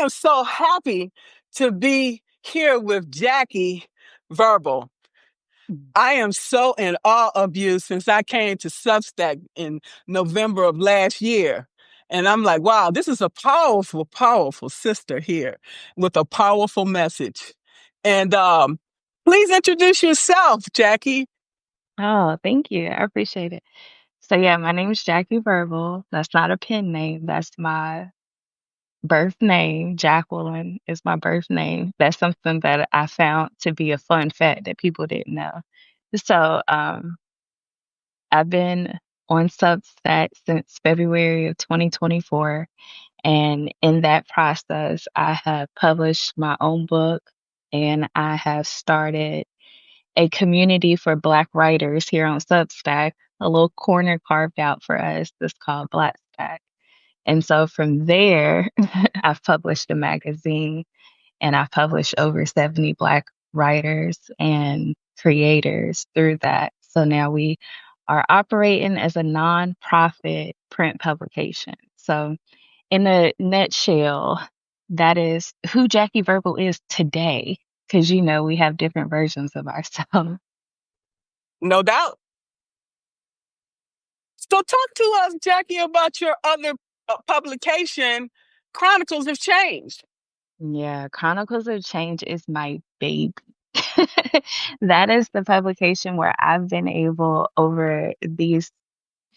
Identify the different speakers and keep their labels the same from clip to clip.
Speaker 1: am so happy to be here with Jacquie Verbal. I am so in awe of you since I came to Substack in November of last year. And I'm like, wow, this is a powerful, powerful sister here with a powerful message. And please introduce yourself, Jacquie.
Speaker 2: Oh, thank you. I appreciate it. So yeah, my name is Jacquie Verbal. That's not a pen name. That's my birth name. Jacqueline is my birth name. That's something that I found to be a fun fact that people didn't know. So I've been on Substack since February of 2024. And in that process, I have published my own book and I have started a community for Black writers here on Substack, a little corner carved out for us that's called Black Stack. And so from there, I've published a magazine and I've published over 70 Black writers and creators through that. So now we are operating as a nonprofit print publication. So, in a nutshell, that is who Jacquie Verbal is today, because we have different versions of ourselves.
Speaker 1: No doubt. So talk to us, Jacquie, about your other publication, Chronicles Have Changed.
Speaker 2: Yeah, Chronicles of Change is my baby. That is the publication where I've been able over these,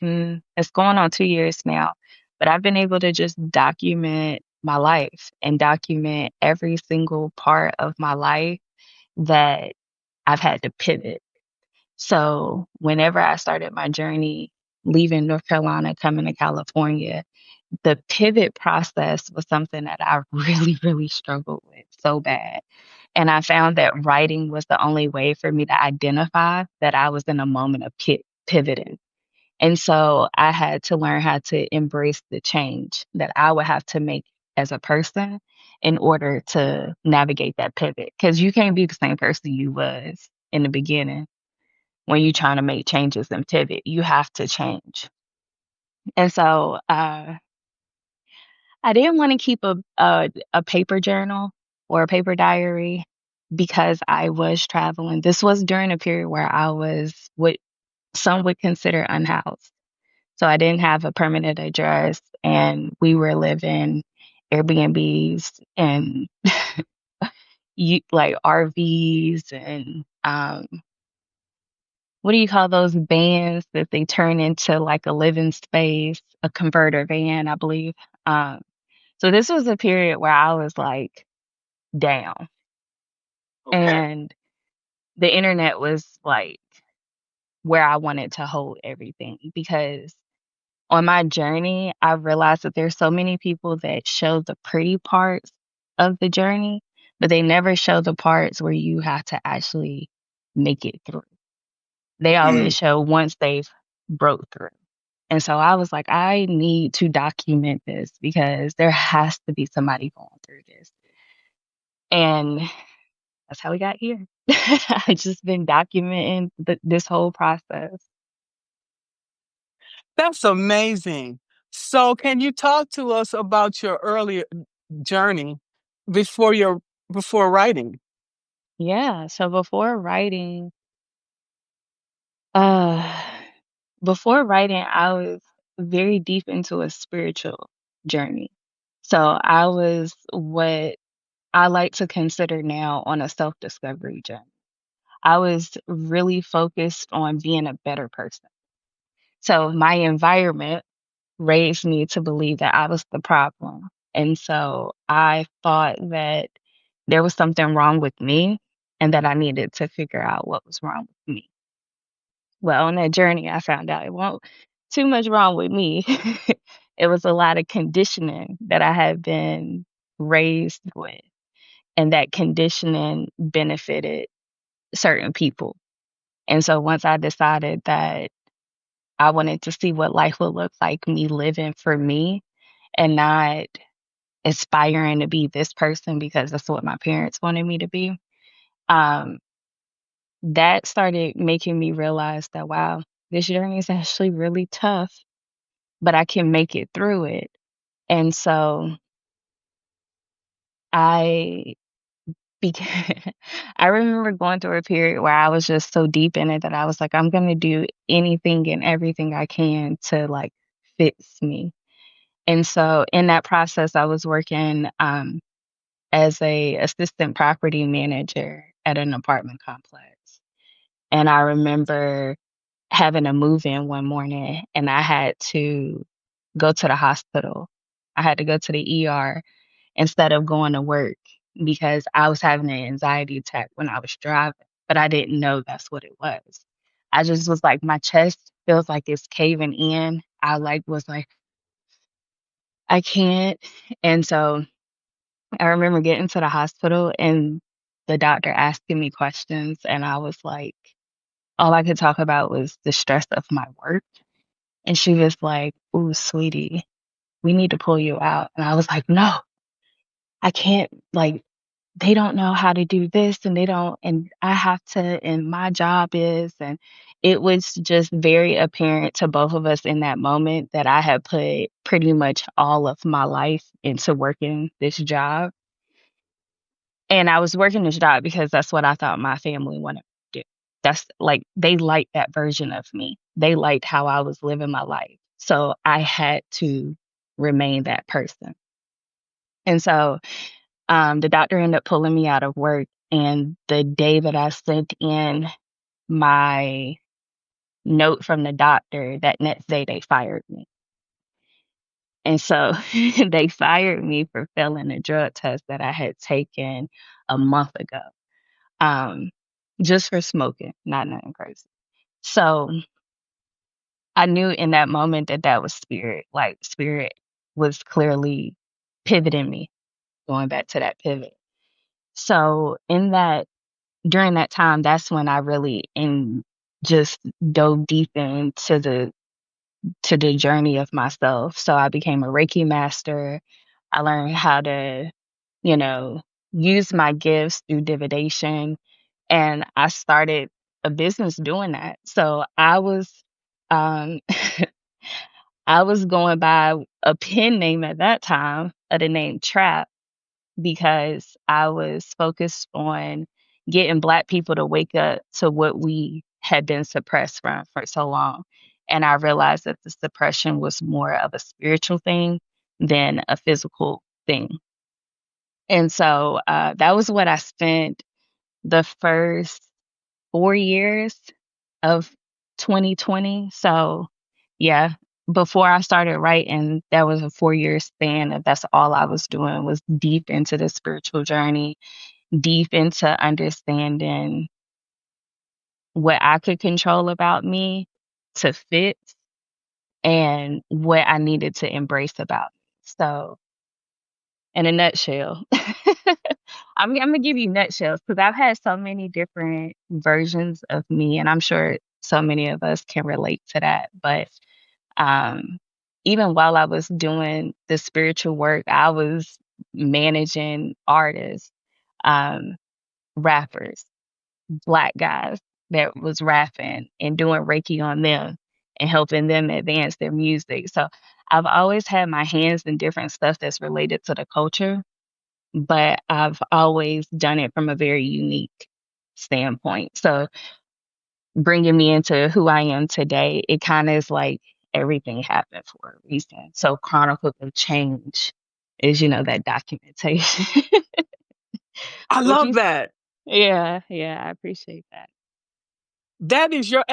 Speaker 2: it's going on 2 years now, but I've been able to just document my life and document every single part of my life that I've had to pivot. So whenever I started my journey leaving North Carolina, coming to California, the pivot process was something that I really, really struggled with so bad. And I found that writing was the only way for me to identify that I was in a moment of pivoting. And so I had to learn how to embrace the change that I would have to make as a person in order to navigate that pivot. Because you can't be the same person you was in the beginning when you're trying to make changes and pivot. You have to change. And so I didn't want to keep a paper journal or a paper diary because I was traveling. This was during a period where I was what some would consider unhoused. So I didn't have a permanent address and we were living Airbnbs and like RVs and what do you call those vans that they turn into like a living space, a converter van, I believe. Um, so this was a period where I was like down
Speaker 1: Okay.
Speaker 2: and the internet was like where I wanted to hold everything because on my journey, I realized that there's so many people that show the pretty parts of the journey, but they never show the parts where you have to actually make it through. They always
Speaker 1: Mm.
Speaker 2: show once they've broke through. And so I was like, I need to document this because there has to be somebody going through this. And that's how we got here. I just been documenting this whole process.
Speaker 1: That's amazing. So, can you talk to us about your earlier journey before your before writing?
Speaker 2: Yeah. So uh, before writing, I was very deep into a spiritual journey. So I was what I like to consider now on a self discovery journey. I was really focused on being a better person. So my environment raised me to believe that I was the problem. And so I thought that there was something wrong with me and that I needed to figure out what was wrong with me. Well, on that journey, I found out it wasn't too much wrong with me. It was a lot of conditioning that I had been raised with, and that conditioning benefited certain people. And so once I decided that I wanted to see what life would look like me living for me and not aspiring to be this person because that's what my parents wanted me to be, um, that started making me realize that, wow, this journey is actually really tough, but I can make it through it. And so I began, I remember going through a period where I was just so deep in it that I was like, I'm going to do anything and everything I can to like fix me. And so in that process, I was working as a assistant property manager at an apartment complex. And I remember having a move in one morning and I had to go to the hospital. I had to go to the ER instead of going to work because I was having an anxiety attack when I was driving, but I didn't know that's what it was. I just was like, my chest feels like it's caving in. I like was like, I can't. And so I remember getting to the hospital and the doctor asking me questions, and I was like, all I could talk about was the stress of my work. And she was like, "Ooh, sweetie, we need to pull you out." And I was like, "No, I can't. Like, they don't know how to do this and they don't, and I have to, and my job is." And it was just very apparent to both of us in that moment that I had put pretty much all of my life into working this job. And I was working this job because that's what I thought my family wanted to do. That's like they liked that version of me. They liked how I was living my life. So I had to remain that person. And so the doctor ended up pulling me out of work. And the day that I sent in my note from the doctor, that next day they fired me. And so they fired me for failing a drug test that I had taken a month ago, um, just for smoking, not nothing crazy. So I knew in that moment that that was spirit. Like spirit was clearly pivoting me, going back to that pivot. So in that during that time, that's when I really in just dove deep into the journey of myself. So I became a Reiki master. I learned how to, you know, use my gifts through divination. And I started a business doing that. So I was um I was going by a pen name at that time of the name Trap because I was focused on getting Black people to wake up to what we had been suppressed from for so long. And I realized that the suppression was more of a spiritual thing than a physical thing. And so that was what I spent the first 4 years of 2020. So, yeah, before I started writing, that was a 4 year span. And that's all I was doing was deep into the spiritual journey, deep into understanding what I could control about me to fit and what I needed to embrace about me. So, in a nutshell, I'm gonna give you nutshells because I've had so many different versions of me, and I'm sure so many of us can relate to that. But um, even while I was doing the spiritual work, I was managing artists, um, rappers, Black guys that was rapping and doing Reiki on them and helping them advance their music. So I've always had my hands in different stuff that's related to the culture, but I've always done it from a very unique standpoint. So bringing me into who I am today, it kind of is like everything happened for a reason. So Chronicles of Change is, that documentation.
Speaker 1: I
Speaker 2: Would
Speaker 1: love
Speaker 2: you?
Speaker 1: that.
Speaker 2: Yeah, yeah, I appreciate that.
Speaker 1: That is your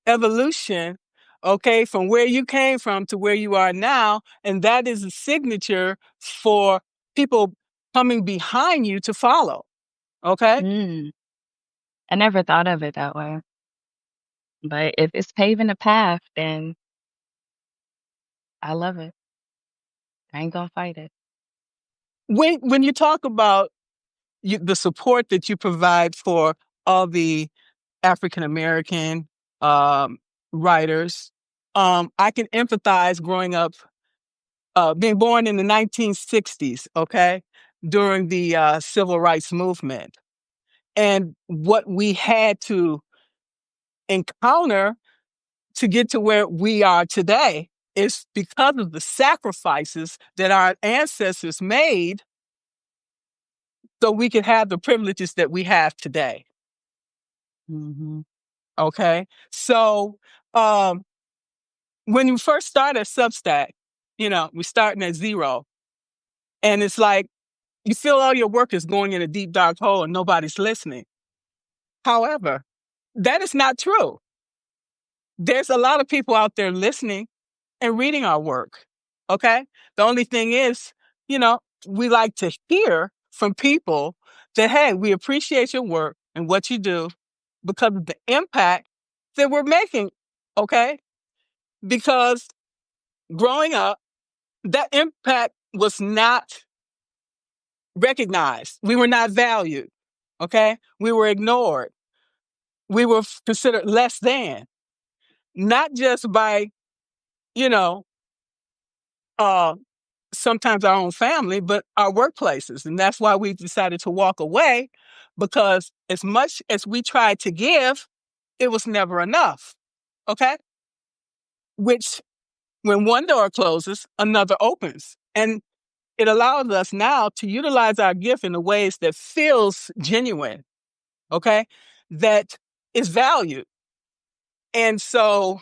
Speaker 1: evolution, okay, from where you came from to where you are now. And that is a signature for people coming behind you to follow, okay?
Speaker 2: Mm, I never thought of it that way. But if it's paving a path, then I love it. I ain't gonna fight it.
Speaker 1: When you talk about the support that you provide for all the African American um, writers, I can empathize growing up, being born in the 1960s, okay, during the civil rights movement, and what we had to encounter to get to where we are today is because of the sacrifices that our ancestors made so we can have the privileges that we have today.
Speaker 2: Mm-hmm.
Speaker 1: Okay. So um, when you first start at Substack, we're starting at zero. And it's like you feel all your work is going in a deep, dark hole and nobody's listening. However, that is not true. There's a lot of people out there listening and reading our work. Okay. The only thing is, you know, we like to hear from people that, hey, we appreciate your work and what you do because of the impact that we're making. Okay. Because growing up, that impact was not recognized. We were not valued. Okay. We were ignored. We were considered less than, not just by, you know, uh, sometimes our own family, but our workplaces. And that's why we decided to walk away, because as much as we tried to give, it was never enough. Okay. Which, when one door closes, another opens. And it allows us now to utilize our gift in the ways that feels genuine. Okay. That is valued. And so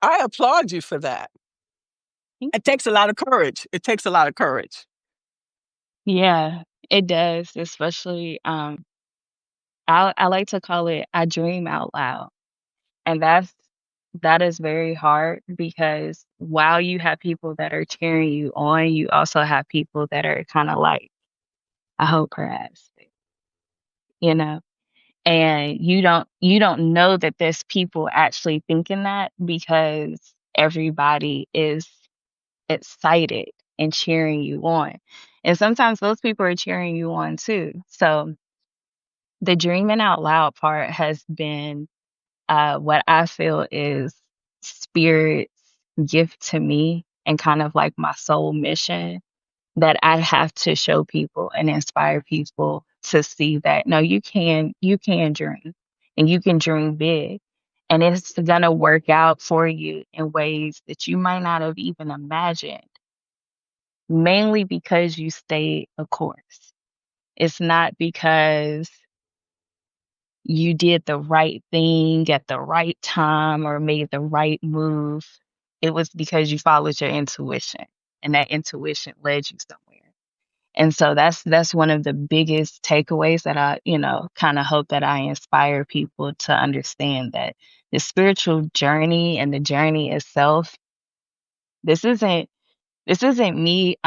Speaker 1: I applaud you for that. It takes a lot of courage. It takes a lot of courage.
Speaker 2: Yeah, it does, especially I like to call it I dream out loud. And that is very hard because while you have people that are cheering you on, you also have people that are kind of like, I hope her ass, you know. And you don't know that there's people actually thinking that because everybody is excited and cheering you on. And sometimes those people are cheering you on too. So the dreaming out loud part has been what I feel is spirit's gift to me and kind of like my soul mission that I have to show people and inspire people to see that no, you can dream and you can dream big. And it's gonna work out for you in ways that you might not have even imagined, mainly because you stayed a course. It's not because you did the right thing at the right time or made the right move. It was because you followed your intuition and that intuition led you somewhere. And so that's one of the biggest takeaways that I, kind of hope that I inspire people to understand that the spiritual journey and the journey itself, this isn't this isn't me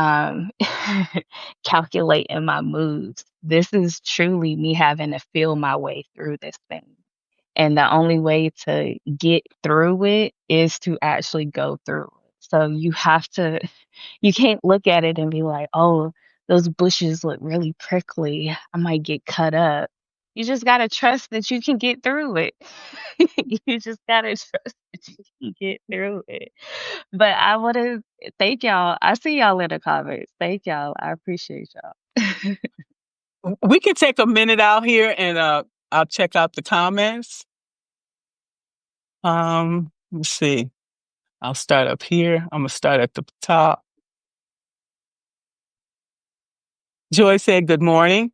Speaker 2: calculating my moves. This is truly me having to feel my way through this thing. And the only way to get through it is to actually go through it. So you can't look at it and be like, oh, those bushes look really prickly. I might get cut up. You just got to trust that you can get through it. You just got to trust that you can get through it. But I want to thank y'all. I see y'all in the comments. Thank y'all. I appreciate y'all.
Speaker 1: We can take a minute out here and I'll check out the comments. Let's see. I'll start up here. I'm gonna start at the top. Joy said good morning.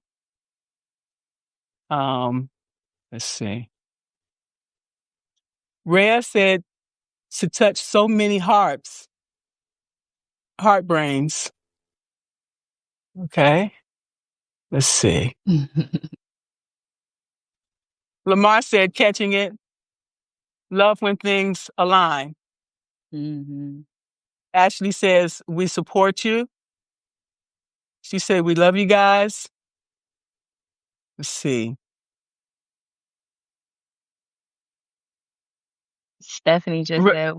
Speaker 1: Let's see. Rhea said to touch so many heart brains. Okay. Let's see. Lamar said catching it. Love when things align.
Speaker 2: Hmm.
Speaker 1: Ashley says we support you. She said we love you guys. Let's see.
Speaker 2: Stephanie just
Speaker 1: Re-
Speaker 2: said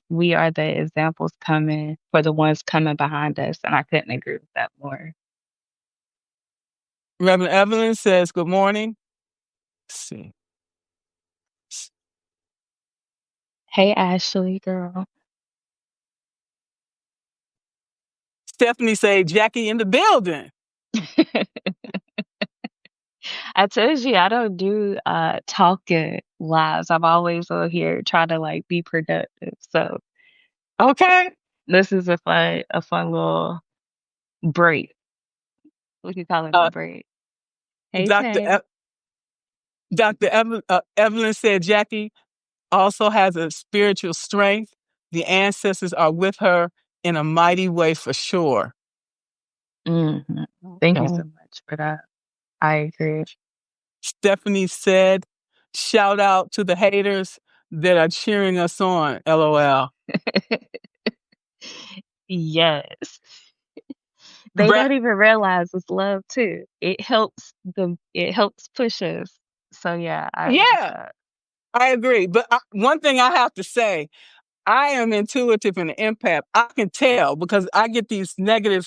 Speaker 2: we are the examples coming for the ones coming behind us, and I couldn't agree with that more.
Speaker 1: Reverend Evelyn says good morning. Let's see.
Speaker 2: Hey Ashley, girl.
Speaker 1: Stephanie say Jacquie in the building.
Speaker 2: I told you I don't do talking lives. I'm always on here trying to like be productive. So
Speaker 1: Okay.
Speaker 2: this is a fun little break. We could call it a
Speaker 1: Uh,
Speaker 2: break. Hey,
Speaker 1: Dr.
Speaker 2: Tay.
Speaker 1: Evelyn said Jackie also has a spiritual strength. The ancestors are with her in a mighty way for sure.
Speaker 2: Mhm. Thank you so
Speaker 1: Okay.
Speaker 2: much for that. I agree.
Speaker 1: Stephanie said, shout out to the haters that are cheering us on. LOL.
Speaker 2: Yes. They
Speaker 1: Brett,
Speaker 2: don't even realize it's love too. It helps push us. So yeah, I like
Speaker 1: yeah,
Speaker 2: that.
Speaker 1: I agree. But one thing I have to say, I am intuitive and an empath. I can tell because I get these negative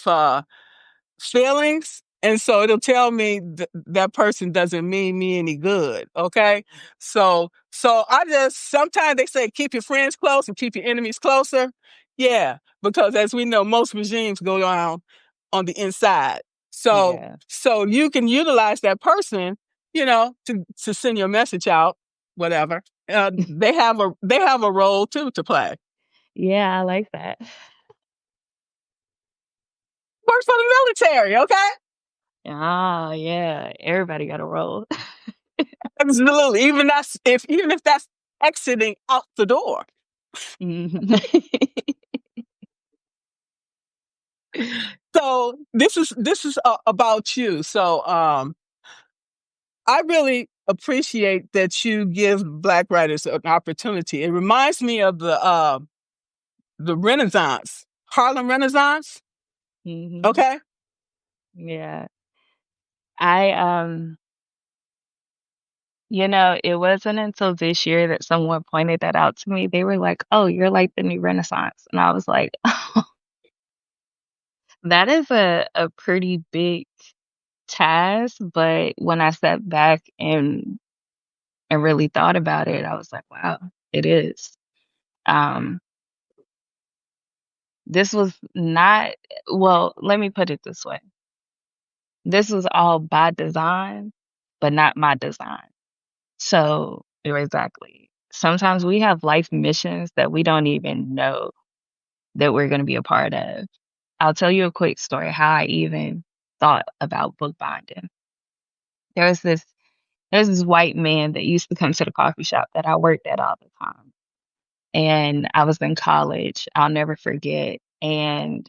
Speaker 1: feelings. And so it'll tell me that person doesn't mean me any good. Okay. So I just, sometimes they say, keep your friends close and keep your enemies closer. Yeah. Because as we know, most regimes go on the inside.
Speaker 2: Yeah.
Speaker 1: So you can utilize that person, to send your message out, whatever. They have a role too to play.
Speaker 2: Yeah, I like that.
Speaker 1: Works for the military, okay?
Speaker 2: Ah, yeah. Everybody got a role.
Speaker 1: Absolutely. Even if that's exiting out the door.
Speaker 2: Mhm.
Speaker 1: So this is about you. So I really appreciate that you give Black writers an opportunity. It reminds me of the Renaissance, Harlem Renaissance.
Speaker 2: Mhm.
Speaker 1: Okay.
Speaker 2: Yeah. I it wasn't until this year that someone pointed that out to me. They were like, "Oh, you're like the new Renaissance." And I was like, that is a pretty big task, but when I stepped back and really thought about it, I was like, wow, it is. Um, this was not, well, let me put it this way. This was all by design, but not my design. So, exactly. Sometimes we have life missions that we don't even know that we're going to be a part of. I'll tell you a quick story how I even thought about bookbinding. There was this there's this white man that used to come to the coffee shop that I worked at all the time. And I was in college. I'll never forget. And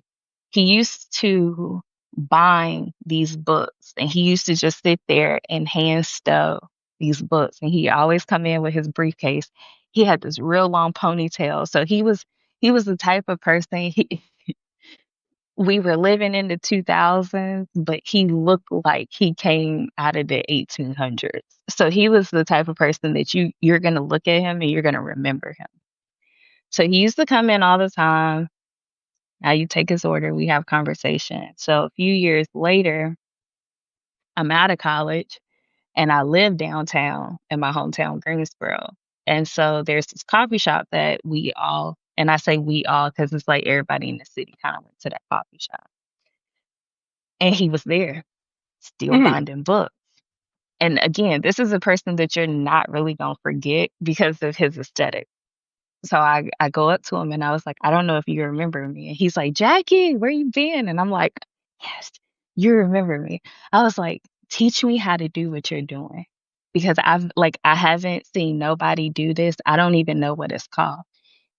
Speaker 2: he used to bind these books, and he used to just sit there and hand stow these books. And he always come in with his briefcase. He had this real long ponytail. So he was the type of person we were living in the 2000s, but he looked like he came out of the 1800s. So he was the type of person that you're going to look at him and you're going to remember him. So he used to come in all the time. Now you take his order, we have conversation. So a few years later, I'm out of college and I live downtown in my hometown, Greensboro. And so there's this coffee shop that we all, and I say we all because it's like everybody in the city kind of went to that coffee shop. And he was there, still
Speaker 1: Mhm.
Speaker 2: binding books. And again, this is a person that you're not really going to forget because of his aesthetic. So I go up to him and I was like, "I don't know if you remember me." And he's like, "Jackie, where you been?" And I'm like, "Yes, you remember me." I was like, "Teach me how to do what you're doing." Because I haven't seen nobody do this. I don't even know what it's called.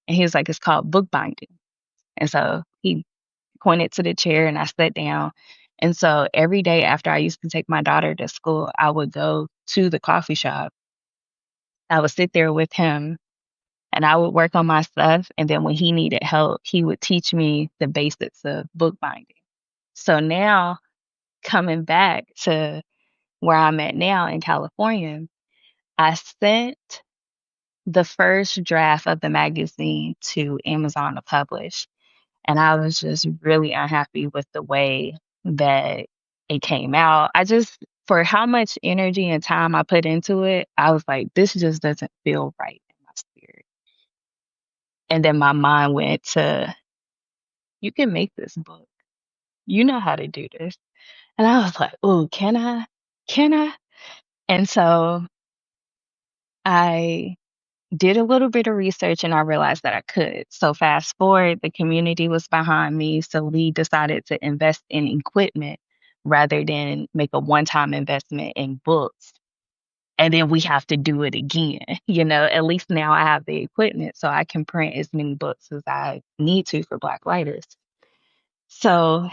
Speaker 2: And he was like, "It's called bookbinding." And so he pointed to the chair and I sat down. And so every day after I used to take my daughter to school, I would go to the coffee shop. I would sit there with him and I would work on my stuff. And then when he needed help, he would teach me the basics of bookbinding. So now, coming back to where I'm at now in California, I sent the first draft of the magazine to Amazon to publish. And I was just really unhappy with the way that it came out. For how much energy and time I put into it, I was like, this just doesn't feel right in my spirit. And then my mind went to, you can make this book. You know how to do this. And I was like, oh, can I? Can I? And so I did a little bit of research and I realized that I could. So fast forward, the community was behind me. So we decided to invest in equipment rather than make a one-time investment in books and then we have to do it again. At least now I have the equipment so I can print as many books as I need to for Black writers. So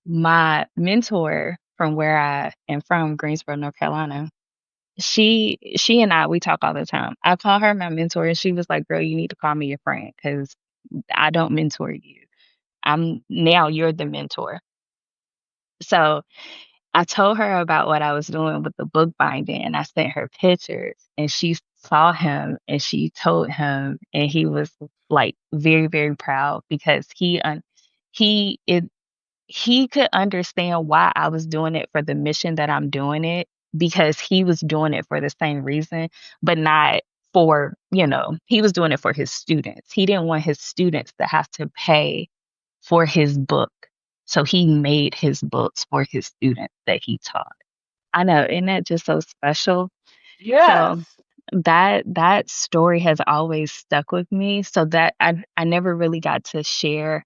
Speaker 2: my mentor from where I am from, Greensboro, North Carolina, she and we talk all the time. I call her my mentor and she was like, "Girl, you need to call me your friend because I don't mentor you. You're the mentor." So I told her about what I was doing with the book binding and I sent her pictures and she saw him and she told him and he was like very, very proud because he it he could understand why I was doing it for the mission that I'm doing it because he was doing it for the same reason, but not he was doing it for his students. He didn't want his students to have to pay for his book. So he made his books for his students that he taught. I know, isn't that just so special? So
Speaker 1: Yes.
Speaker 2: that story has always stuck with me. So that I never really got to share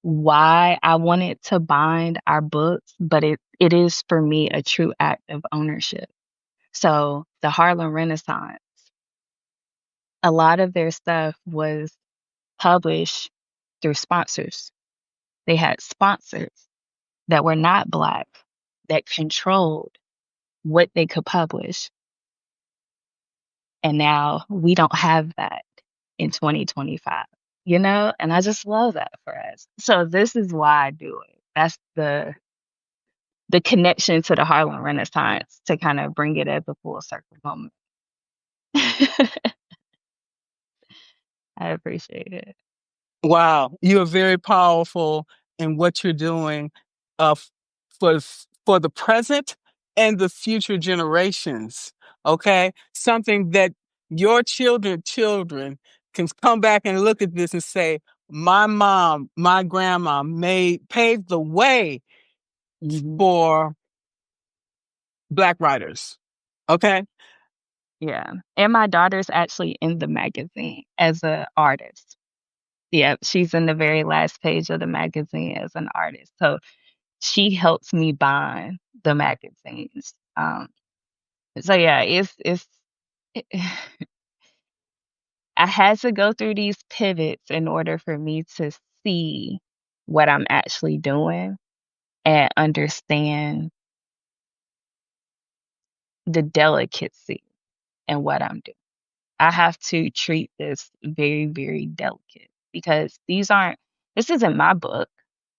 Speaker 2: why I wanted to bind our books, but it is for me a true act of ownership. So the Harlem Renaissance, a lot of their stuff was published through sponsors. They had sponsors that were not Black that controlled what they could publish. And now we don't have that in 2025, And I just love that for us. So this is why I do it. That's the connection to the Harlem Renaissance to kind of bring it as a full circle moment. I appreciate it.
Speaker 1: Wow, you are very powerful in what you're doing f- for the present and the future generations. Okay, something that your children can come back and look at this and say, "My mom, my grandma made paved the way for Black writers." Okay,
Speaker 2: Yeah. And my daughter's actually in the magazine as an artist. Yeah, she's in the very last page of the magazine as an artist. So she helps me bind the magazines. So yeah, it's I had to go through these pivots in order for me to see what I'm actually doing and understand the delicacy in what I'm doing. I have to treat this very, very delicate because this isn't my book,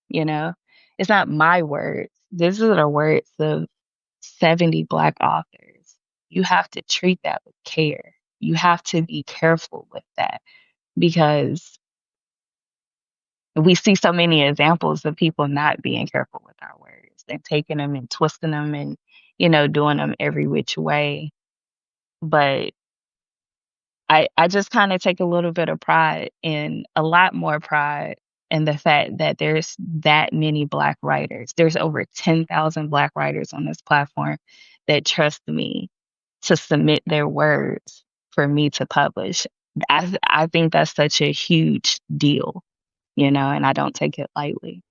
Speaker 2: you know? It's not my words. These are the words of 70 Black authors. You have to treat that with care. You have to be careful with that because we see so many examples of people not being careful with our words and taking them and twisting them and, doing them every which way. But I just kind of take a little bit of pride in a lot more pride in the fact that there's that many Black writers. There's over 10,000 Black writers on this platform that trust me to submit their words for me to publish. I think that's such a huge deal, and I don't take it lightly.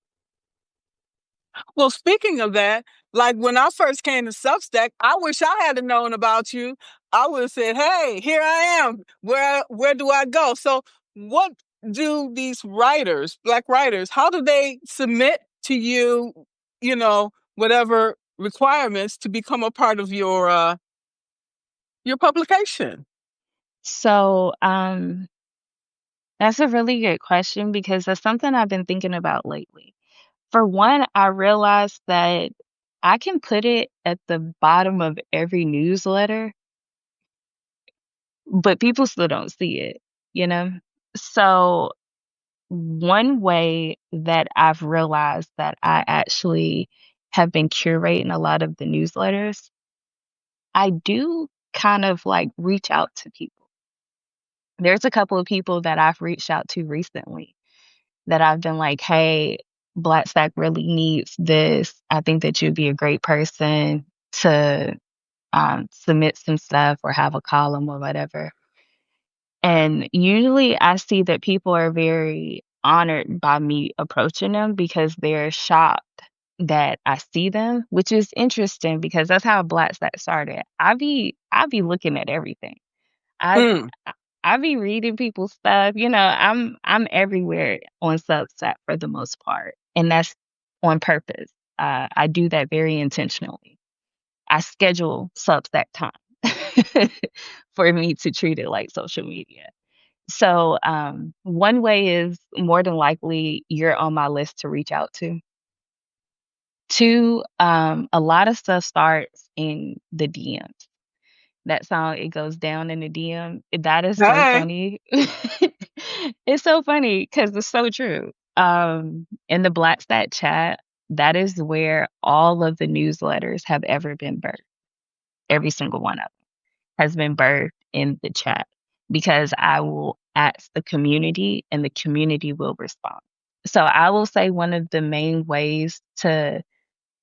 Speaker 1: well, speaking of that, like when I first came to Substack, I wish I had known about you. I would have said, "Hey, here I am. Where do I go?" So, what do these writers, Black writers, how do they submit to you? Whatever requirements to become a part of your publication.
Speaker 2: So, that's a really good question because that's something I've been thinking about lately. For one, I realized that I can put it at the bottom of every newsletter, but people still don't see it, you know? So, one way that I've realized that I actually have been curating a lot of the newsletters, I do kind of like reach out to people. There's a couple of people that I've reached out to recently that I've been like, hey, Black Stack really needs this. I think that you'd be a great person to submit some stuff or have a column or whatever. And usually I see that people are very honored by me approaching them because they're shocked. that I see them, which is interesting because that's how Black Stack started. I be looking at everything. I
Speaker 1: Mm.
Speaker 2: I be reading people's stuff. I'm everywhere on Substack for the most part, and that's on purpose. I do that very intentionally. I schedule Substack time for me to treat it like social media. So, one way is more than likely you're on my list to reach out to. Two, a lot of stuff starts in the DMs. That song, It Goes Down in the DM, that is so
Speaker 1: Hey.
Speaker 2: funny. It's so funny because it's so true. In the Black Stat chat, that is where all of the newsletters have ever been birthed. Every single one of them has been birthed in the chat because I will ask the community and the community will respond. So I will say one of the main ways to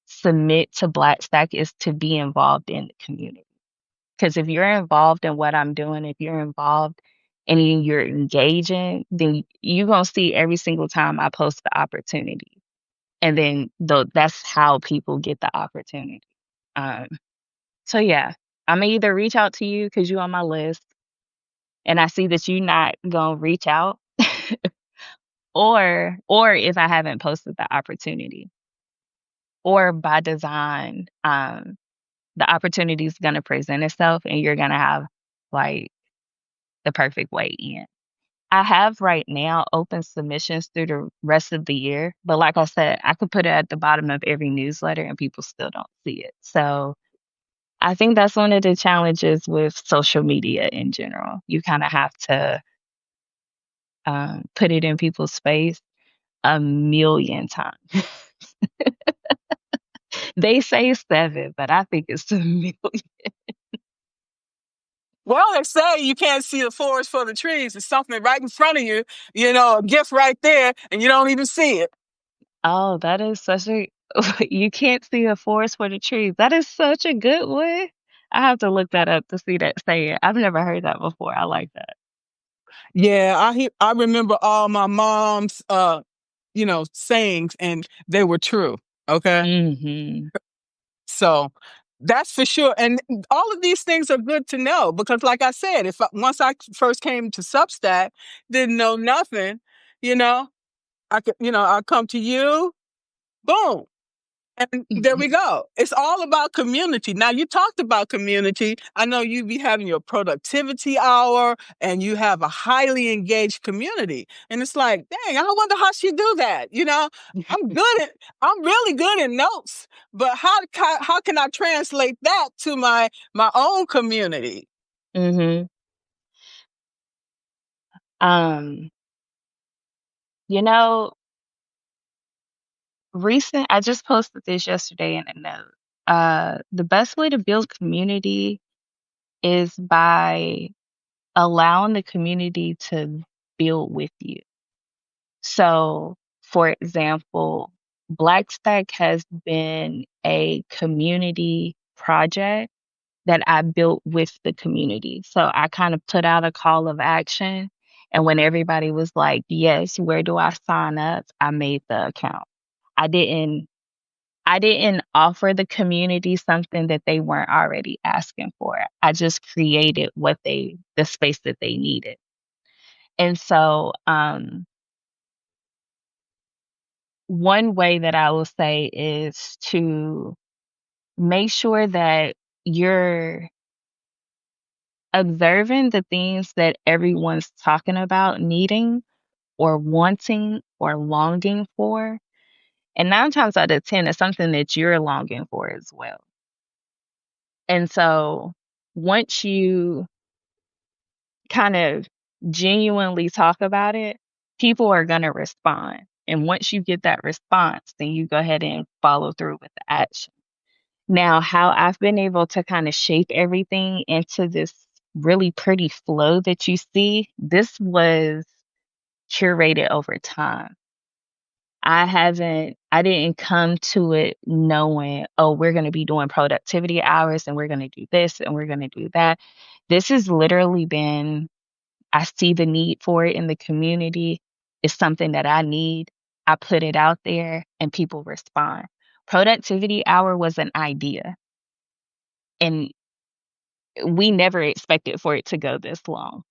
Speaker 2: submit to Black Stack is to be involved in the community. Because if you're involved in what I'm doing, if you're involved and you're engaging, then you're going to see every single time I post the opportunity. And then that's how people get the opportunity. Um, so yeah, I'm gonna either reach out to you because you're on my list and I see that you're not gonna reach out, or if I haven't posted the opportunity, or by design, the opportunity is gonna present itself and you're gonna have like the perfect way in. I have right now open submissions through the rest of the year, but like I said, I could put it at the bottom of every newsletter and people still don't see it. So I think that's one of the challenges with social media in general. You kind of have to put it in people's face a million times. They say seven, but I think it's a million.
Speaker 1: Well, they say you can't see the forest for the trees. It's something right in front of you, a gift right there, and you don't even see it.
Speaker 2: Oh, that is such a you can't see a forest for the trees. That is such a good one. I have to look that up to see that saying. I've never heard that before. I like that.
Speaker 1: Yeah, I remember all my mom's sayings, and they were true. Okay.
Speaker 2: Mhm.
Speaker 1: So that's for sure. And all of these things are good to know because, like I said, once I first came to Substack, didn't know nothing, you know, I come to you, boom. And there we go. It's all about community. Now, you talked about community. I know you be having your productivity hour and you have a highly engaged community. And it's like, dang, I wonder how she do that. I'm good at, I'm really good at notes, but how can I translate that to my own community?
Speaker 2: Mhm. Um, you know, I just posted this yesterday in a note. The best way to build community is by allowing the community to build with you. So, for example, Blackstack has been a community project that I built with the community. So I kind of put out a call of action. And when everybody was like, yes, where do I sign up? I made the account. I didn't I didn't offer the community something that they weren't already asking for. I just created the space that they needed. And so one way that I will say is to make sure that you're observing the things that everyone's talking about needing or wanting or longing for. And 9 times out of 10, it's something that you're longing for as well. And so once you kind of genuinely talk about it, people are going to respond. And once you get that response, then you go ahead and follow through with the action. Now, how I've been able to kind of shape everything into this really pretty flow that you see, this was curated over time. I didn't come to it knowing, oh, we're going to be doing productivity hours and we're going to do this and we're going to do that. This has literally been, I see the need for it in the community. It's something that I need. I put it out there and people respond. Productivity hour was an idea, and we never expected for it to go this long.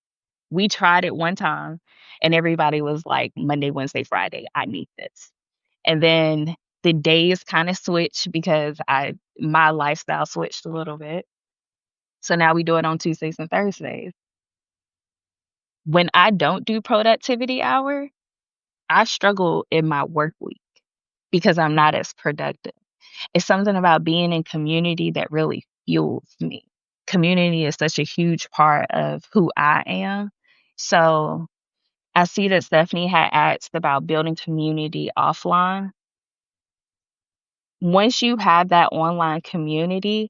Speaker 2: We tried it one time, and everybody was like, Monday, Wednesday, Friday, I need this. And then the days kind of switched because my lifestyle switched a little bit. So now we do it on Tuesdays and Thursdays. When I don't do productivity hour, I struggle in my work week because I'm not as productive. It's something about being in community that really fuels me. Community is such a huge part of who I am. So I see that Stephanie had asked about building community offline. Once you have that online community,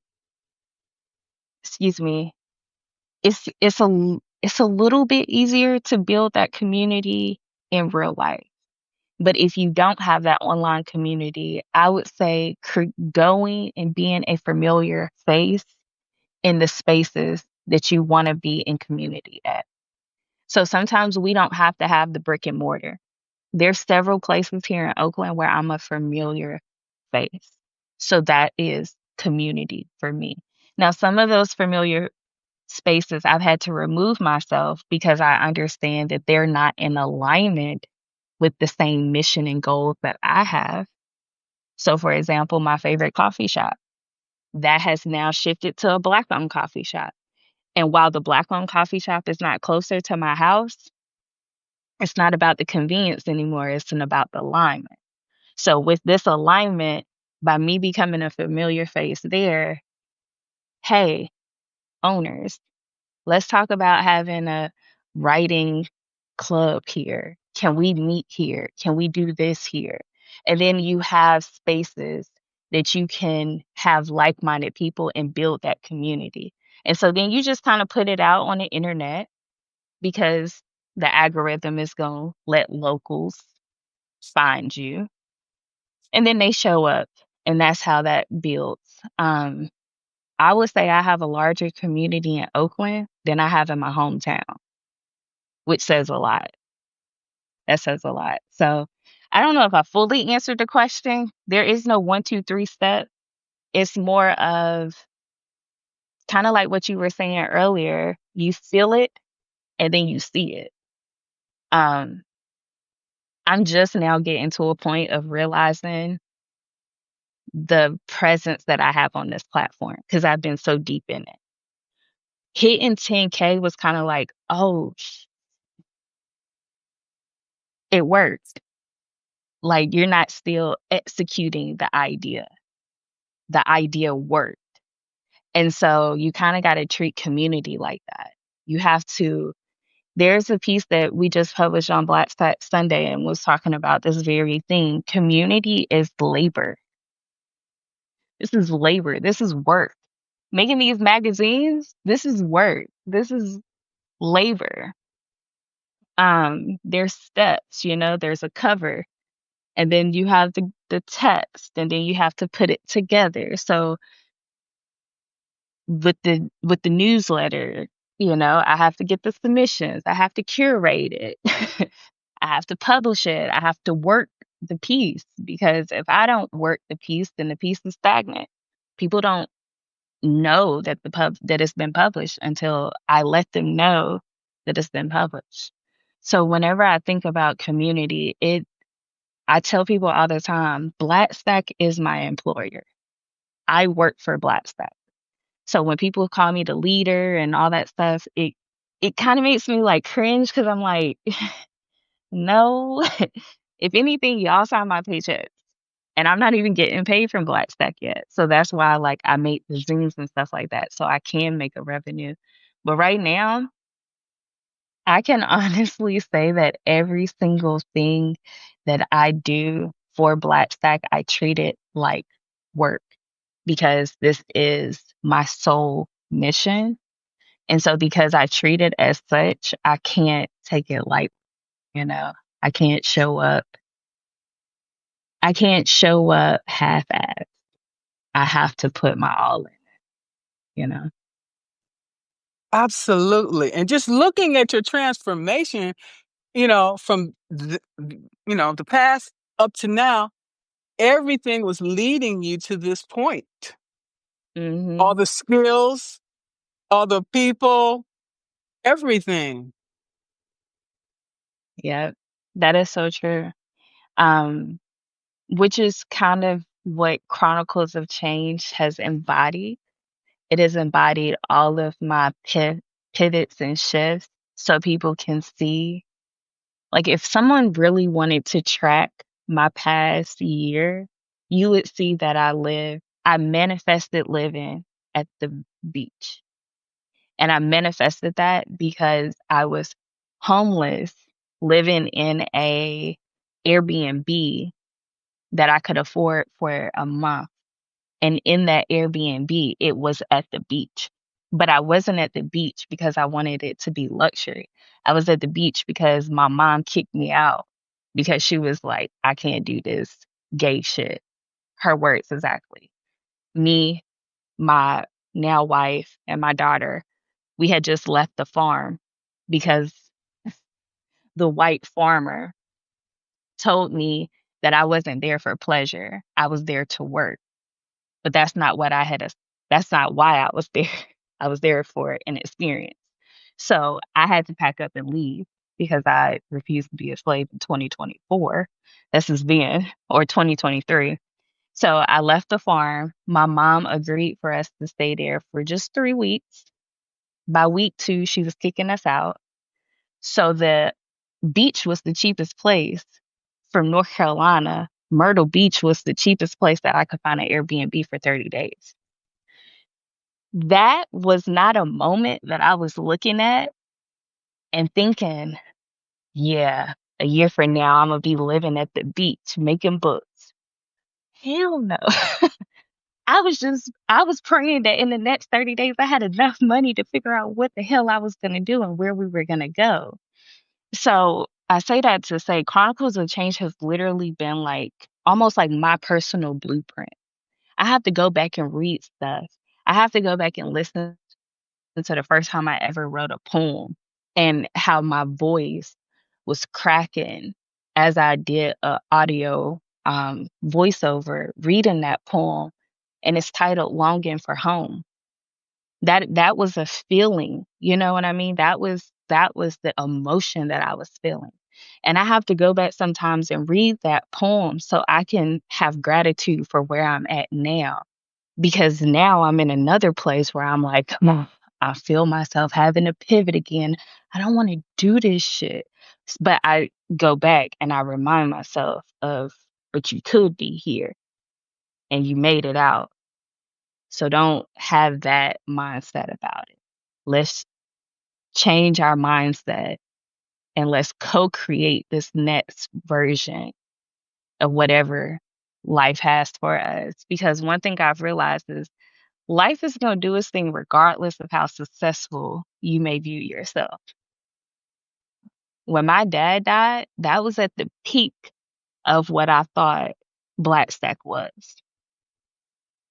Speaker 2: excuse me, it's a little bit easier to build that community in real life. But if you don't have that online community, I would say going and being a familiar face in the spaces that you want to be in community at. So sometimes we don't have to have the brick and mortar. There's several places here in Oakland where I'm a familiar face. So that is community for me. Now, some of those familiar spaces I've had to remove myself because I understand that they're not in alignment with the same mission and goals that I have. So, for example, my favorite coffee shop that has now shifted to a Black owned coffee shop. And while the Black owned coffee shop is not closer to my house, it's not about the convenience anymore. It's about the alignment. So, with this alignment, by me becoming a familiar face there, hey, owners, let's talk about having a writing club here. Can we meet here? Can we do this here? And then you have spaces that you can have like minded people and build that community. And so then you just kind of put it out on the internet because the algorithm is going to let locals find you. And then they show up. And that's how that builds. I would say I have a larger community in Oakland than I have in my hometown, which says a lot. That says a lot. So I don't know if I fully answered the question. There is no one, two, three step. It's more of kind of like what you were saying earlier. You feel it and then you see it. Um, I'm just now getting to a point of realizing the presence that I have on this platform because I've been so deep in it. Hitting 10K was kind of like, oh, it worked. Like you're not still executing the idea. The idea worked. And so you kind of got to treat community like that. You have to, there's a piece that we just published on Black Sunday and was talking about this very thing. Community is labor. This is labor. This is work. Making these magazines, this is work. This is labor. There's steps, there's a cover, and then you have the text, and then you have to put it together. So with the newsletter, I have to get the submissions, I have to curate it, I have to publish it, I have to work the piece because if I don't work the piece, then the piece is stagnant. People don't know that it's been published until I let them know that it's been published. So whenever I think about community, I tell people all the time, Blackstack is my employer. I work for Blackstack. So when people call me the leader and all that stuff, it kind of makes me like cringe because I'm like, no. If anything, y'all sign my paychecks. And I'm not even getting paid from Blackstack yet. So that's why like I make the Zooms and stuff like that so I can make a revenue. But right now, I can honestly say that every single thing that I do for Blackstack, I treat it like work because this is my sole mission. And so because I treat it as such, I can't take it lightly, you know. I can't show up. I can't show up half-assed. I have to put my all in, you know.
Speaker 1: Absolutely. And just looking at your transformation, from the past up to now, everything was leading you to this point. All
Speaker 2: Mhm.
Speaker 1: the skills, all the people, everything.
Speaker 2: Yep. That is so true. Um, which is kind of what Chronicles of Change has embodied. It has embodied all of my pivots and shifts so people can see. Like, if someone really wanted to track my past year, you would see that I manifested living at the beach. And I manifested that because I was homeless, living in a Airbnb that I could afford for a month. And in that Airbnb, it was at the beach. But I wasn't at the beach because I wanted it to be luxury. I was at the beach because my mom kicked me out because she was like, I can't do this gay shit. Her words exactly. Me, my now wife, and my daughter, we had just left the farm because the white farmer told me that I wasn't there for pleasure. I was there to work. But that's not what I had that's not why I was there. I was there for an experience. So I had to pack up and leave because I refused to be a slave in 2024. This is then, or 2023. So I left the farm. My mom agreed for us to stay there for just 3 weeks. By week 2, she was kicking us out. So the beach was the cheapest place from North Carolina. Myrtle Beach was the cheapest place that I could find an Airbnb for 30 days. That was not a moment that I was looking at and thinking, yeah, a year from now, I'm going to be living at the beach making books. Hell no. I was praying that in the next 30 days, I had enough money to figure out what the hell I was going to do and where we were going to go. So I say that to say Chronicles of Change has literally been like almost like my personal blueprint. I have to go back and read stuff. I have to go back and listen to the first time I ever wrote a poem and how my voice was cracking as I did a audio voiceover reading that poem, and it's titled Longing for Home. That was a feeling, you know what I mean? That was the emotion that I was feeling. And I have to go back sometimes and read that poem so I can have gratitude for where I'm at now, because now I'm in another place where I'm like, come on, I feel myself having to pivot again. I don't want to do this shit. But I go back and I remind myself of, but you could be here and you made it out. So don't have that mindset about it. Let's change our mindset and let's co create this next version of whatever life has for us. Because one thing I've realized is life is going to do its thing regardless of how successful you may view yourself. When my dad died, that was at the peak of what I thought Black Stack was.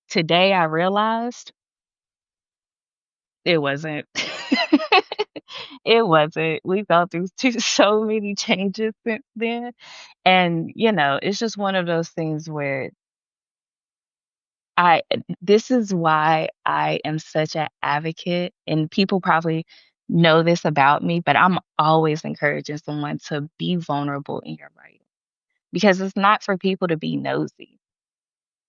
Speaker 2: Today I realized it wasn't. It wasn't. We've gone through so many changes since then. And, it's just one of those things where this is why I am such an advocate, and people probably know this about me, but I'm always encouraging someone to be vulnerable in your writing because it's not for people to be nosy,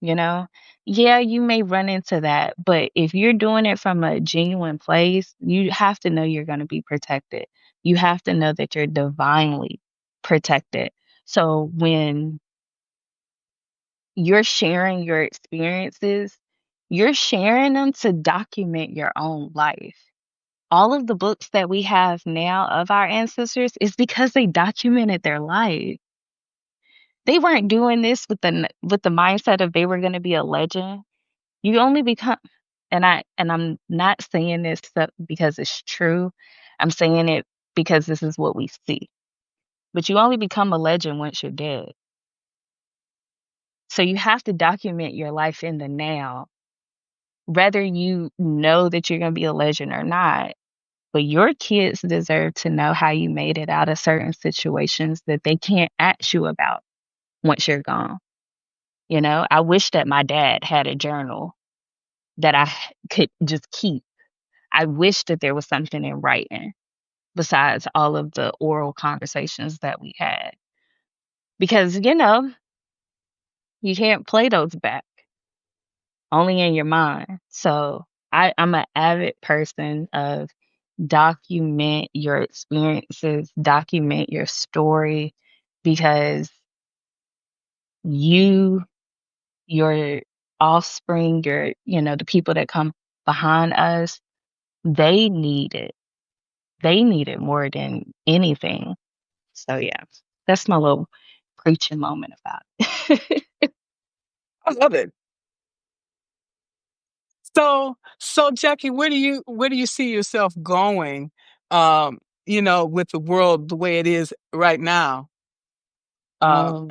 Speaker 2: you know? Yeah, you may run into that, but if you're doing it from a genuine place, you have to know you're going to be protected. You have to know that you're divinely protected. So when you're sharing your experiences, you're sharing them to document your own life. All of the books that we have now of our ancestors is because they documented their life. They weren't doing this with the mindset of they were going to be a legend. You only become, and I'm not saying this because it's true. I'm saying it because this is what we see. But you only become a legend once you're dead. So you have to document your life in the now, whether you know that you're going to be a legend or not. But your kids deserve to know how you made it out of certain situations that they can't ask you about once you're gone. You know, I wish that my dad had a journal that could just keep. I wish that there was something in writing besides all of the oral conversations that we had. Because, you can't play those back, only in your mind. So I'm an avid person of document your experiences, document your story, because you, your offspring, the people that come behind us, they need it. They need it more than anything. So yeah, that's my little preaching moment about it.
Speaker 1: I love it. So Jackie, where do you see yourself going? With the world the way it is right now.
Speaker 2: Um,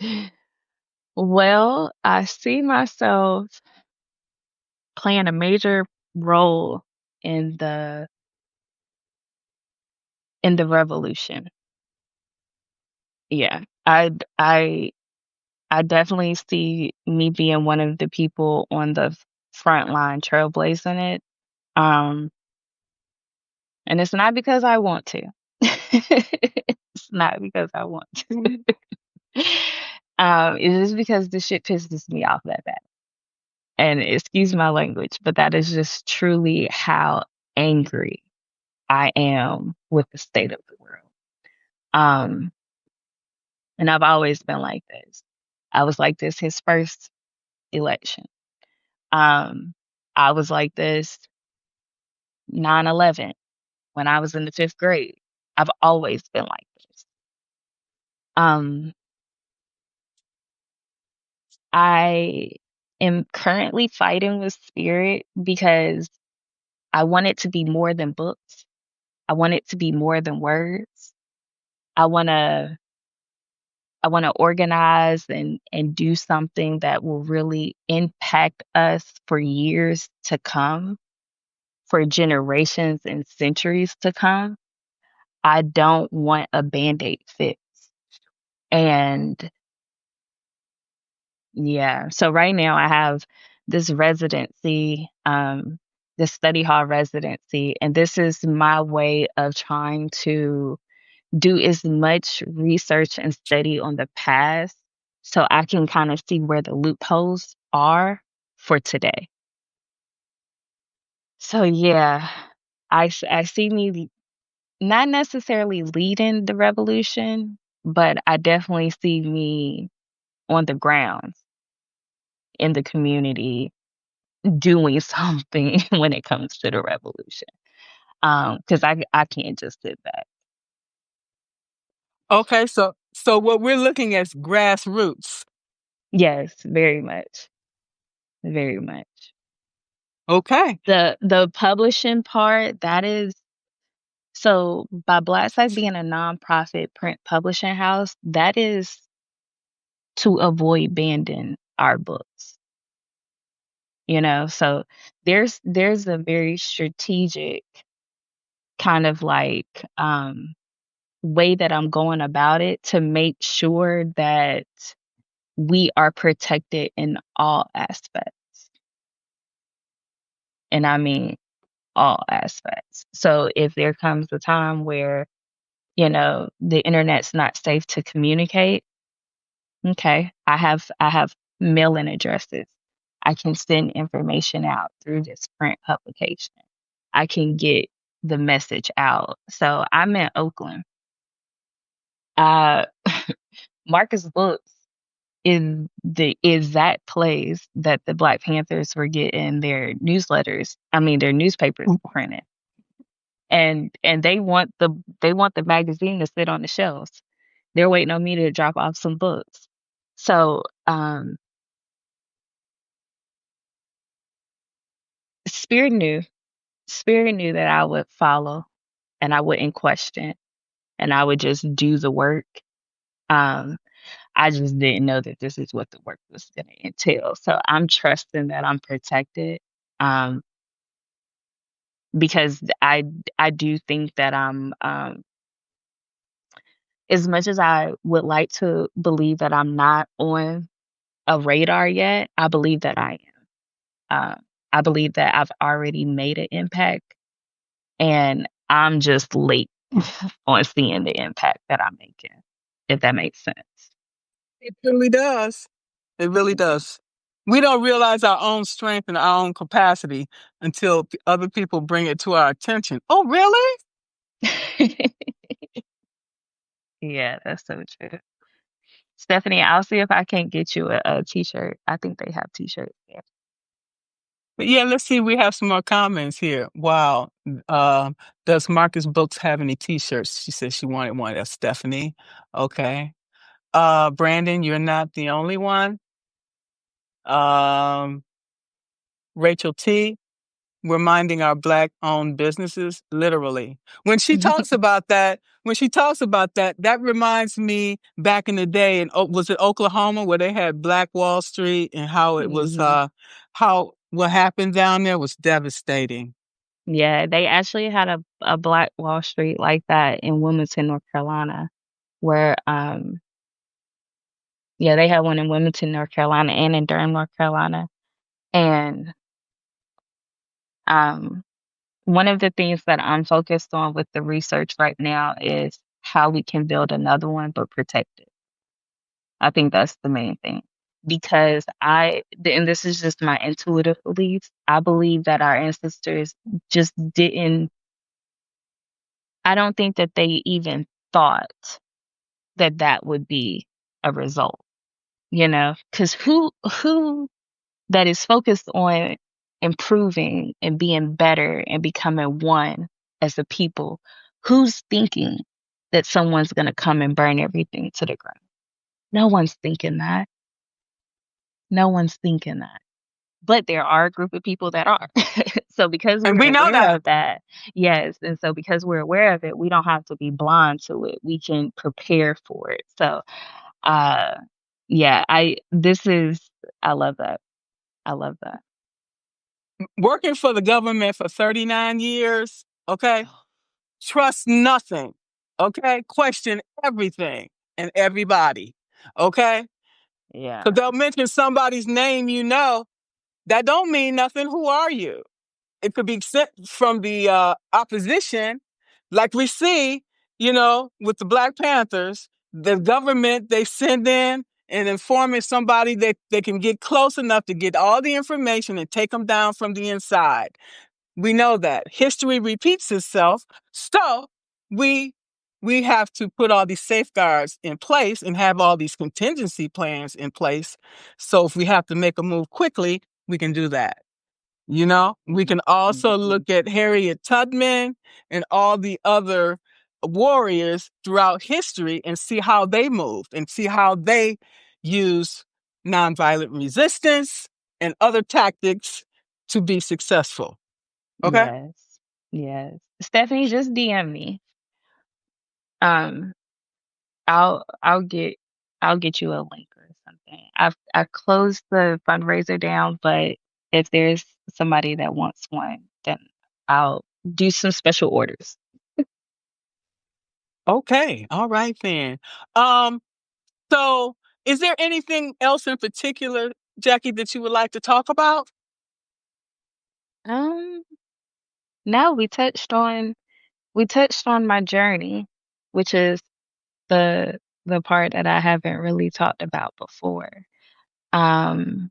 Speaker 1: Eh,
Speaker 2: well, I see myself playing a major role in the revolution. Yeah. I definitely see me being one of the people on the front line trailblazing it. Um, and it's not because I want to. It's not because I want to. It is because the shit pisses me off that bad. And excuse my language, but that is just truly how angry I am with the state of the world. Um, and I've always been like this. I was like this his first election. Um, I was like this 9/11 when I was in the fifth grade. I've always been like this. Um, I am currently fighting with spirit because I want it to be more than books. I want it to be more than words. I want to I want to organize and do something that will really impact us for years to come, for generations and centuries to come. I don't want a band-aid fix. And yeah, so right now I have this residency, this study hall residency, and this is my way of trying to do as much research and study on the past so I can kind of see where the loopholes are for today. So yeah, I see me not necessarily leading the revolution, but I definitely see me on the grounds in the community doing something when it comes to the revolution. Because I can't just sit back.
Speaker 1: okay, so what we're looking at is grassroots.
Speaker 2: Yes, very much, very much.
Speaker 1: Okay.
Speaker 2: The publishing part, that is, so by Black Site being a nonprofit print publishing house, that is to avoid banning our books. So there's a very strategic kind of like way that I'm going about it to make sure that we are protected in all aspects. And I mean all aspects. So if there comes a time where, the internet's not safe to communicate, okay, I have mailing addresses. I can send information out through this print publication. I can get the message out. So I'm in Oakland. Uh Marcus Books is the exact place that the Black Panthers were getting their newspapers printed. And they want the magazine to sit on the shelves. They're waiting on me to drop off some books. So Spirit knew Spirit knew that I would follow and I wouldn't question and I would just do the work. Um I just didn't know that this is what the work was going to entail. So I'm trusting that I'm protected, um, because I do think that as much as I would like to believe that I'm not on a radar yet, I believe that I am. I believe that I've already made an impact, and I'm just late on seeing the impact that I'm making, if that makes sense.
Speaker 1: It really does. It really does. We don't realize our own strength and our own capacity until other people bring it to our attention. Oh, really?
Speaker 2: Yeah, that's so true. Stephanie, I'll see if I can't get you a t-shirt. I think they have t-shirts there.
Speaker 1: But yeah, let's see. We have some more comments here. Wow. Does Marcus Books have any t-shirts? She said she wanted one. That's Stephanie. Okay. Brandon, you're not the only one. Um, Rachel T. We're minding our black owned businesses, literally. When she talks about that, that reminds me back in the day in was it Oklahoma where they had Black Wall Street and how it was
Speaker 2: Mhm.
Speaker 1: how what happened down there was devastating.
Speaker 2: Yeah, they actually had a Black Wall Street like that in Wilmington, North Carolina, where yeah, they had one in Wilmington, North Carolina and in Durham, North Carolina. And um one of the things that I'm focused on with the research right now is how we can build another one but protect it. I think that's the main thing. Because and this is just my intuitive beliefs, I believe that our ancestors just didn't, I don't think that they even thought that that would be a result, you know? Because who that is focused on improving and being better and becoming one as a people, who's thinking that someone's going to come and burn everything to the ground? No one's thinking that. No one's thinking that. But there are a group of people that are. So because
Speaker 1: And
Speaker 2: we're
Speaker 1: we know
Speaker 2: aware
Speaker 1: that.
Speaker 2: of that, yes, and so because we're aware of it, we don't have to be blind to it. We can prepare for it. So, uh, yeah, I love that. I love that.
Speaker 1: Working for the government for 39 years, okay? Trust nothing. Okay? Question everything and everybody. Okay? Because
Speaker 2: Yeah.
Speaker 1: they'll mention somebody's name you know. That don't mean nothing. Who are you? It could be sent from the opposition, like we see, with the Black Panthers. The government they send in and informing somebody that they can get close enough to get all the information and take them down from the inside. We know that history repeats itself, so we we have to put all these safeguards in place and have all these contingency plans in place. So if we have to make a move quickly, we can do that. We can also
Speaker 2: Mhm.
Speaker 1: look at Harriet Tubman and all the other warriors throughout history and see how they moved and see how they use nonviolent resistance and other tactics to be successful. Okay?
Speaker 2: Yes. Yes. Stephanie, just DM me. Um, I'll I'll get you a link or something. I closed the fundraiser down, but if there's somebody that wants one, then I'll do some special orders.
Speaker 1: Okay. All right then. Um, so is there anything else in particular, Jackie, that you would like to talk about?
Speaker 2: Um, no, we touched on my journey, which is the part that I haven't really talked about before. Um,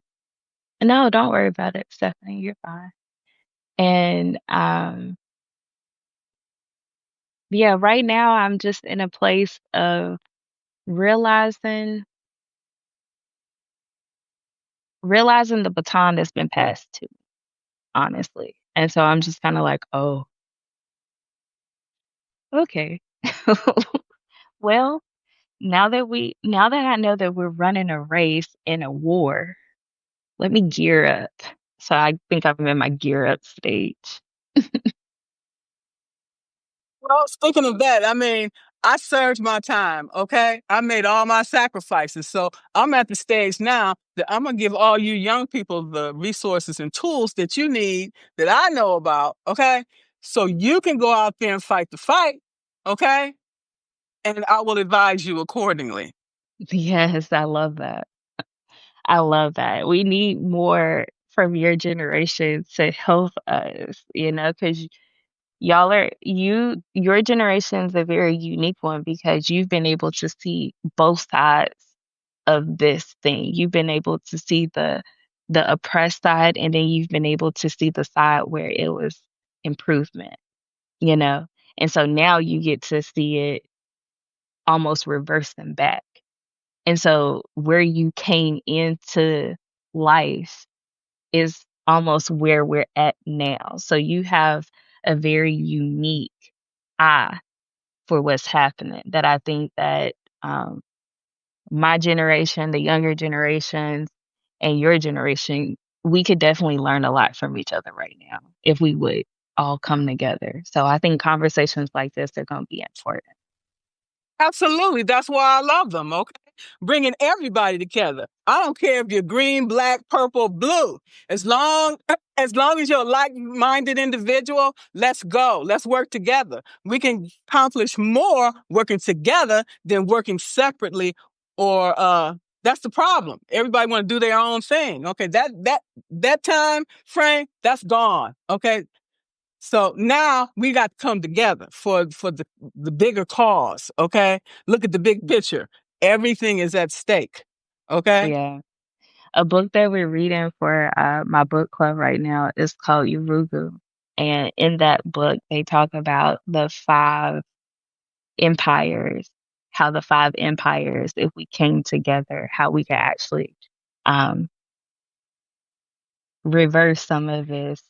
Speaker 2: no, don't worry about it, Stephanie. You're fine. And yeah, right now I'm just in a place of realizing realizing the baton that's been passed to me, honestly. And so I'm just kind of like, oh, okay. Well, now that I know that we're running a race in a war, let me gear up. So I think I'm in my gear up stage.
Speaker 1: Well, speaking of that, I mean, I served my time, okay? I made all my sacrifices. So I'm at the stage now that I'm going to give all you young people the resources and tools that you need that I know about, okay? So you can go out there and fight the fight, okay? and I will advise you accordingly.
Speaker 2: Yes, I love that. I love that. We need more from your generation to help us, because your generation's a very unique one because you've been able to see both sides of this thing. You've been able to see the oppressed side, and then you've been able to see the side where it was improvement, you know? And so now you get to see it almost reversing back. And so where you came into life is almost where we're at now. So you have a very unique eye for what's happening that I think that um, my generation, the younger generations, and your generation, we could definitely learn a lot from each other right now if we would all come together. So I think conversations like this are going to be important.
Speaker 1: Absolutely. That's why I love them. Okay. Bringing everybody together. I don't care if you're green, black, purple, blue. As long as long as you're a like-minded individual, let's go. Let's work together. We can accomplish more working together than working separately or that's the problem. Everybody want to do their own thing. Okay. That time frame, that's gone. Okay. So now we got to come together for the bigger cause. Okay, look at the big picture. Everything is at stake. Okay,
Speaker 2: Yeah. A book that we're reading for my book club right now is called Urugu. And in that book, they talk about the five empires, how the five empires, if we came together, how we could actually um, reverse some of this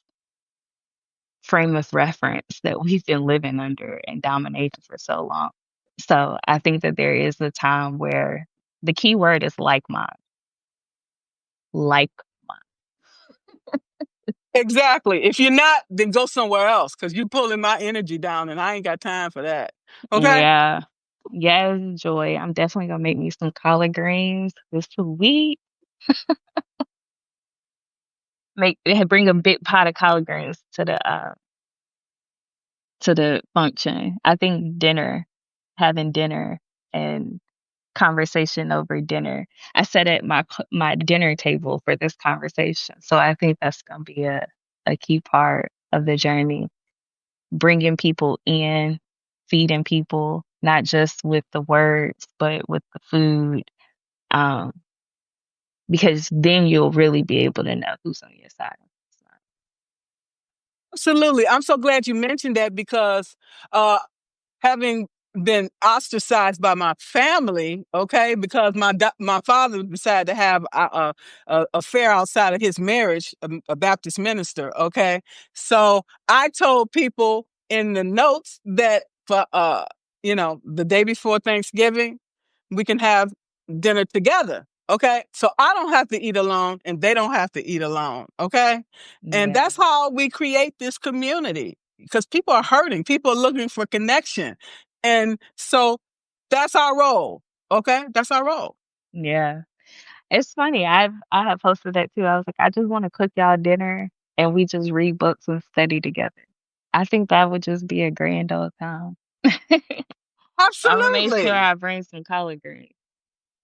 Speaker 2: frame of reference that we've been living under and domination for so long. So I think that there is a time where the key word is like mind, like
Speaker 1: exactly. If you're not, then go somewhere else because you're pulling my energy down, and I ain't got time for that. Okay,
Speaker 2: yeah. Yes, Joy. I'm definitely gonna make me some collard greens this week. Bring a big pot of collard greens to the function. I think having dinner and conversation over dinner. I sat at my dinner table for this conversation, so I think that's gonna be a key part of the journey. Bringing people in, feeding people, not just with the words, but with the food. Um, because then you'll really be able to know who's on your side.
Speaker 1: absolutely. I'm so glad you mentioned that because uh, having been ostracized by my family, okay, because my father decided to have a affair outside of his marriage, a Baptist minister, okay. So I told people in the notes that for the day before Thanksgiving, we can have dinner together. Okay. So I don't have to eat alone and they don't have to eat alone. Okay. And
Speaker 2: Yeah,
Speaker 1: that's how we create this community because people are hurting. People are looking for connection. And so that's our role. Okay. That's our role.
Speaker 2: yeah. It's funny. I have posted that too. I was like, I just want to cook y'all dinner and we just read books and study together. I think that would just be a grand old time. I'm gonna make sure
Speaker 1: Absolutely.
Speaker 2: I bring some collard greens.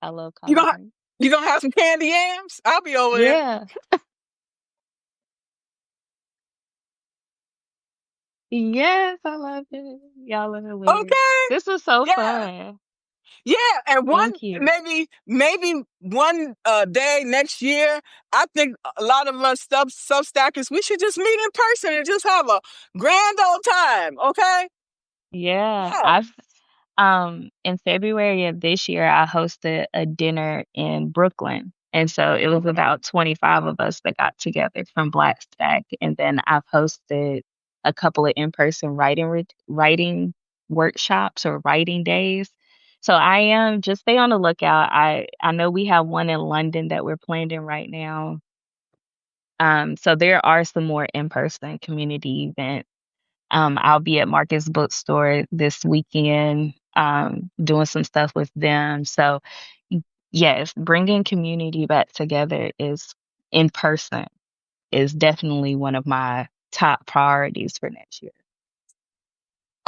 Speaker 2: I love
Speaker 1: You
Speaker 2: collard
Speaker 1: gonna
Speaker 2: greens.
Speaker 1: you gonna have some candy yams? I'll be over there.
Speaker 2: Yeah. Yes, I love it. Y'all are hilarious.
Speaker 1: Okay.
Speaker 2: This was so
Speaker 1: Yeah.
Speaker 2: fun.
Speaker 1: Yeah, and one
Speaker 2: Thank you.
Speaker 1: maybe one day next year, I think a lot of us substackers we should just meet in person and just have a grand old time. Okay?
Speaker 2: Yeah,
Speaker 1: Yeah.
Speaker 2: I've in February of this year I hosted a dinner in Brooklyn. And so it was about 25 of us that got together from Black Stack. And then I've hosted a couple of in-person writing workshops or writing days. So I am just stay on the lookout. I know we have one in London that we're planning right now. So there are some more in-person community events. I'll be at Marcus Bookstore this weekend, doing some stuff with them. So, yes, bringing community back together is in person is definitely one of my top priorities for next year.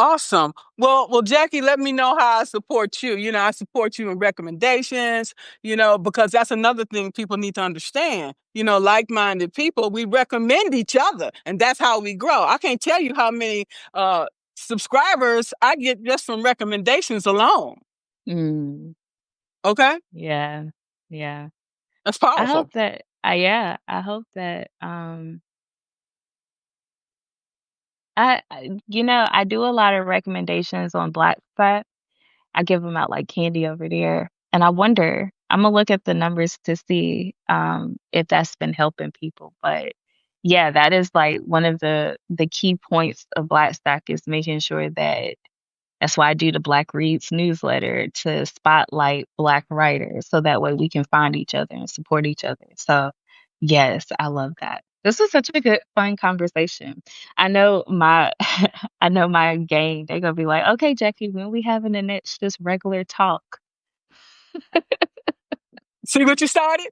Speaker 1: Awesome. Well, Jackie, let me know how I support you. I support you in recommendations, because that's another thing people need to understand. Like-minded people, we recommend each other, and that's how we grow. I can't tell you how many uh subscribers I get just from recommendations alone.
Speaker 2: Mm,
Speaker 1: Okay?
Speaker 2: yeah. Yeah.
Speaker 1: That's
Speaker 2: I
Speaker 1: powerful.
Speaker 2: hope that yeah, I hope that I do a lot of recommendations on Black Site. I give them out like candy over there. And I wonder, I'm gonna look at the numbers to see if that's been helping people. But yeah, that is like one of the key points of Black Stack is making sure that that's why I do the Black Reads newsletter to spotlight Black writers so that way we can find each other and support each other. So, yes, I love that. This was such a good, fun conversation. I know my, I know my gang. They're gonna be like, "Okay, Jackie, when we having the next just regular talk?"
Speaker 1: See what you started?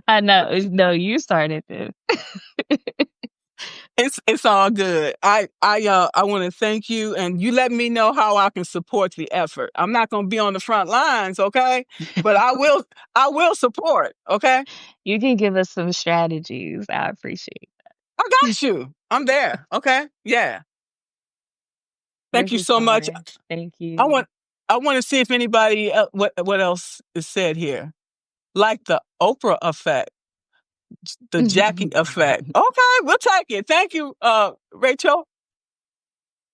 Speaker 2: I know. No, you started this.
Speaker 1: It's all good. I want to thank you, and you let me know how I can support the effort. I'm not going to be on the front lines, okay? But I will support, okay?
Speaker 2: You can give us some strategies. I appreciate.
Speaker 1: I got you. I'm there, okay? Yeah. Thank
Speaker 2: This
Speaker 1: you
Speaker 2: is
Speaker 1: so much.
Speaker 2: fun. Thank
Speaker 1: I
Speaker 2: you.
Speaker 1: want I want to see if anybody what else is said here. Like the Oprah effect, the Jackie effect. Okay, we'll take it. Thank you, Rachel.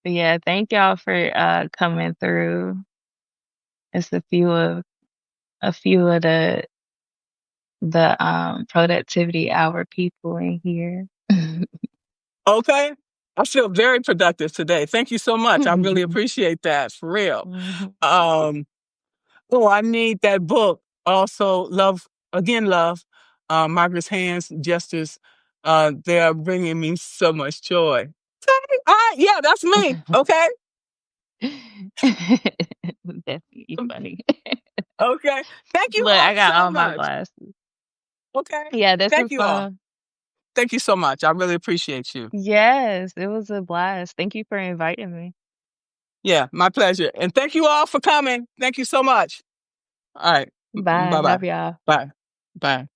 Speaker 2: Yeah, thank y'all for coming through. It's a few of the productivity hour people in here.
Speaker 1: Okay. I feel very productive today. Thank you so much. I really appreciate that for real.
Speaker 2: Mhm.
Speaker 1: Um, oh, I need that book. Also, Love, again, Love, Margaret's Hands, Gestures. They are bringing me so much joy. Yeah, that's me. Okay.
Speaker 2: Definitely funny.
Speaker 1: Okay. Thank you
Speaker 2: Look,
Speaker 1: all
Speaker 2: I got
Speaker 1: so
Speaker 2: all my
Speaker 1: much.
Speaker 2: glasses.
Speaker 1: Okay.
Speaker 2: Yeah, this
Speaker 1: Thank
Speaker 2: was
Speaker 1: you all.
Speaker 2: fun.
Speaker 1: Thank you so much. I really appreciate you.
Speaker 2: Yes, it was a blast. Thank you for inviting me.
Speaker 1: Yeah, my pleasure. And thank you all for coming. Thank you so much. All right.
Speaker 2: Bye.
Speaker 1: Bye bye.
Speaker 2: Love y'all.
Speaker 1: Bye. Bye.